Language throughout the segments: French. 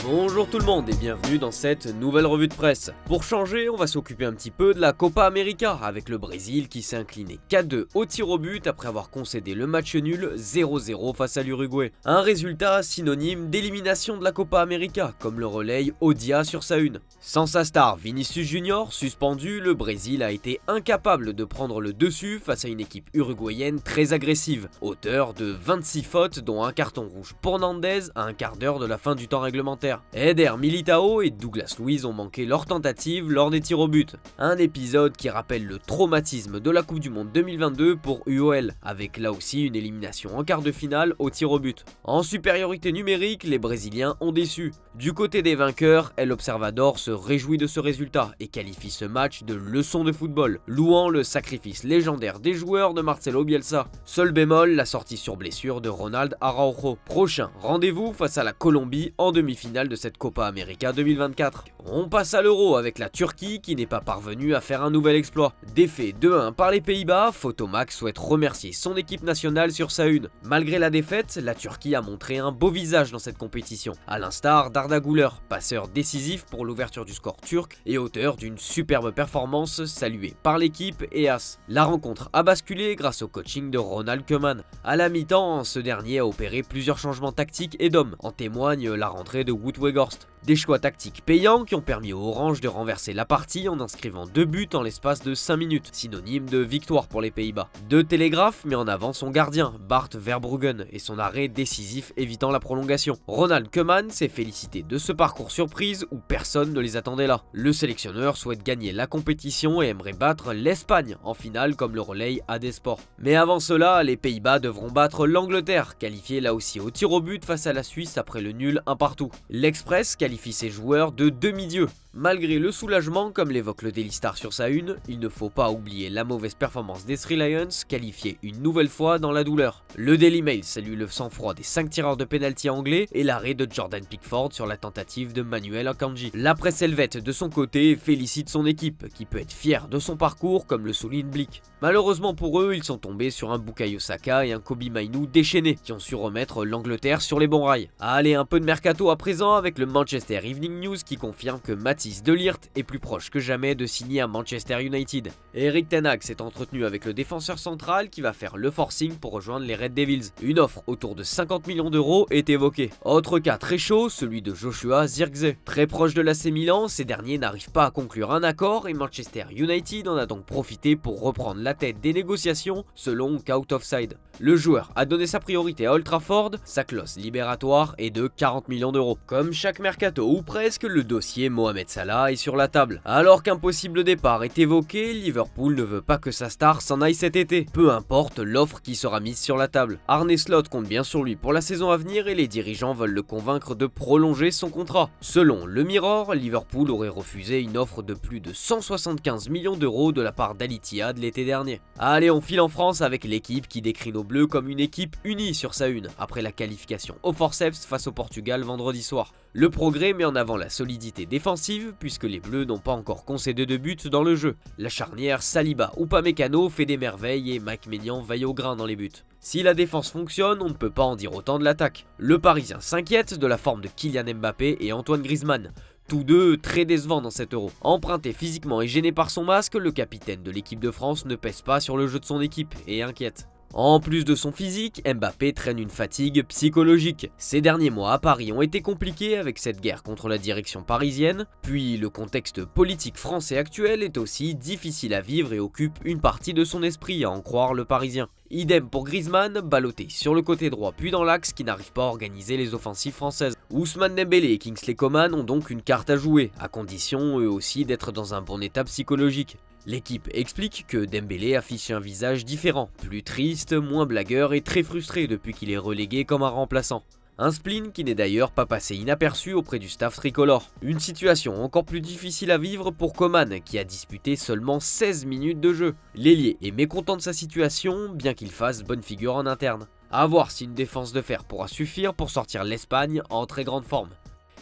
Bonjour tout le monde et bienvenue dans cette nouvelle revue de presse. Pour changer, on va s'occuper un petit peu de la Copa América avec le Brésil qui s'est incliné 4-2 au tir au but après avoir concédé le match nul 0-0 face à l'Uruguay. Un résultat synonyme d'élimination de la Copa América comme le relaye Odia sur sa une. Sans sa star Vinicius Junior suspendu, le Brésil a été incapable de prendre le dessus face à une équipe uruguayenne très agressive, auteur de 26 fautes dont un carton rouge pour Nandez à un quart d'heure de la fin du temps réglementaire. Eder Militao et Douglas Luiz ont manqué leur tentative lors des tirs au but. Un épisode qui rappelle le traumatisme de la Coupe du Monde 2022 pour UOL, avec là aussi une élimination en quart de finale au tir au but. En supériorité numérique, les Brésiliens ont déçu. Du côté des vainqueurs, El Observador se réjouit de ce résultat et qualifie ce match de leçon de football, louant le sacrifice légendaire des joueurs de Marcelo Bielsa. Seul bémol, la sortie sur blessure de Ronald Araujo. Prochain rendez-vous face à la Colombie en demi-finale de cette Copa América 2024. On passe à l'Euro avec la Turquie qui n'est pas parvenue à faire un nouvel exploit. Défait 2-1 par les Pays-Bas, Photomac souhaite remercier son équipe nationale sur sa une. Malgré la défaite, la Turquie a montré un beau visage dans cette compétition, à l'instar d'Arda Güler, passeur décisif pour l'ouverture du score turc et auteur d'une superbe performance saluée par l'équipe et AS. La rencontre a basculé grâce au coaching de Ronald Koeman. À la mi-temps, ce dernier a opéré plusieurs changements tactiques et d'hommes, en témoigne la rentrée de Wout Weghorst. Des choix tactiques payants qui ont permis aux Orange de renverser la partie en inscrivant 2 buts en l'espace de 5 minutes, synonyme de victoire pour les Pays-Bas. De Télégraphe met en avant son gardien, Bart Verbruggen, et son arrêt décisif évitant la prolongation. Ronald Koeman s'est félicité de ce parcours surprise où personne ne les attendait là. Le sélectionneur souhaite gagner la compétition et aimerait battre l'Espagne en finale comme le relaye AD Sport. Mais avant cela, les Pays-Bas devront battre l'Angleterre, qualifiée là aussi au tir au but face à la Suisse après le nul 1 partout. L'Express qualifie ses joueurs de demi-dieux. Malgré le soulagement, comme l'évoque le Daily Star sur sa une, il ne faut pas oublier la mauvaise performance des Three Lions, qualifiés une nouvelle fois dans la douleur. Le Daily Mail salue le sang-froid des 5 tireurs de pénalty anglais et l'arrêt de Jordan Pickford sur la tentative de Manuel Akanji. La presse helvète de son côté félicite son équipe, qui peut être fière de son parcours comme le souligne Blick. Malheureusement pour eux, ils sont tombés sur un Bukayo Saka et un Kobe Mainoo déchaînés, qui ont su remettre l'Angleterre sur les bons rails. Allez, un peu de mercato à présent avec le Manchester Evening News qui confirme que Mathys de Ligt est plus proche que jamais de signer à Manchester United. Eric Ten Hag s'est entretenu avec le défenseur central qui va faire le forcing pour rejoindre les Red Devils. Une offre autour de 50 millions d'euros est évoquée. Autre cas très chaud, celui de Joshua Zirkzee. Très proche de l'AC Milan, ces derniers n'arrivent pas à conclure un accord et Manchester United en a donc profité pour reprendre la tête des négociations selon Out of Side. Le joueur a donné sa priorité à Old Trafford, sa clause libératoire est de 40 millions d'euros. Comme chaque mercato ou presque, le dossier Mohamed Salah est sur la table. Alors qu'un possible départ est évoqué, Liverpool ne veut pas que sa star s'en aille cet été, peu importe l'offre qui sera mise sur la table. Arne Slot compte bien sur lui pour la saison à venir et les dirigeants veulent le convaincre de prolonger son contrat. Selon le Mirror, Liverpool aurait refusé une offre de plus de 175 millions d'euros de la part d'Al Ittihad l'été dernier. Allez, on file en France avec l'équipe qui décrit nos Bleus comme une équipe unie sur sa une, après la qualification au forceps face au Portugal vendredi soir. Le progrès met en avant la solidité défensive puisque les Bleus n'ont pas encore concédé de but dans le jeu. La charnière Saliba ou Upamecano fait des merveilles et Mike Maignan veille au grain dans les buts. Si la défense fonctionne, on ne peut pas en dire autant de l'attaque. Le Parisien s'inquiète de la forme de Kylian Mbappé et Antoine Griezmann. Tous deux très décevants dans cet Euro. Emprunté physiquement et gêné par son masque, le capitaine de l'équipe de France ne pèse pas sur le jeu de son équipe et inquiète. En plus de son physique, Mbappé traîne une fatigue psychologique. Ces derniers mois à Paris ont été compliqués avec cette guerre contre la direction parisienne, puis le contexte politique français actuel est aussi difficile à vivre et occupe une partie de son esprit à en croire le Parisien. Idem pour Griezmann, ballotté sur le côté droit puis dans l'axe qui n'arrive pas à organiser les offensives françaises. Ousmane Dembélé et Kingsley Coman ont donc une carte à jouer, à condition eux aussi d'être dans un bon état psychologique. L'équipe explique que Dembélé affiche un visage différent, plus triste, moins blagueur et très frustré depuis qu'il est relégué comme un remplaçant. Un spleen qui n'est d'ailleurs pas passé inaperçu auprès du staff tricolore. Une situation encore plus difficile à vivre pour Coman qui a disputé seulement 16 minutes de jeu. L'ailier est mécontent de sa situation bien qu'il fasse bonne figure en interne. À voir si une défense de fer pourra suffire pour sortir l'Espagne en très grande forme.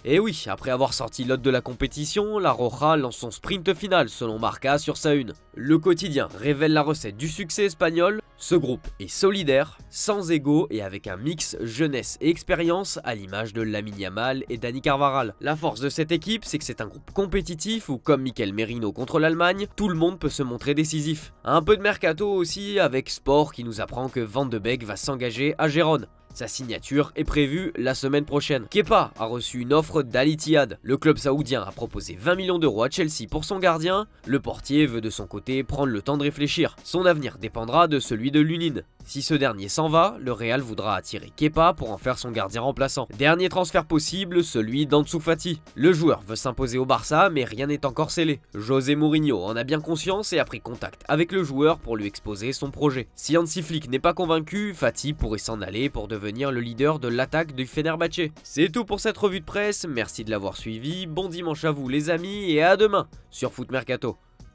Et oui, après avoir sorti l'hôte de la compétition, la Roja lance son sprint final selon Marca sur sa une. Le quotidien révèle la recette du succès espagnol, Ce groupe est solidaire, sans ego et avec un mix jeunesse et expérience à l'image de Lamine Yamal et Dani Carvajal. La force de cette équipe, c'est que c'est un groupe compétitif où, comme Mikel Merino contre l'Allemagne, tout le monde peut se montrer décisif. Un peu de mercato aussi avec Sport qui nous apprend que Van de Beek va s'engager à Gérone. Sa signature est prévue la semaine prochaine. Kepa a reçu une offre d'Al Ittihad. Le club saoudien a proposé 20 millions d'euros à Chelsea pour son gardien. Le portier veut de son côté prendre le temps de réfléchir. Son avenir dépendra de celui de Lunin. Si ce dernier s'en va, le Real voudra attirer Kepa pour en faire son gardien remplaçant. Dernier transfert possible, celui d'Ansu Fati. Le joueur veut s'imposer au Barça, mais rien n'est encore scellé. José Mourinho en a bien conscience et a pris contact avec le joueur pour lui exposer son projet. Si Hansi Flick n'est pas convaincu, Fati pourrait s'en aller pour devenir le leader de l'attaque du Fenerbahçe. C'est tout pour cette revue de presse, merci de l'avoir suivi, bon dimanche à vous les amis et à demain sur Foot Mercato.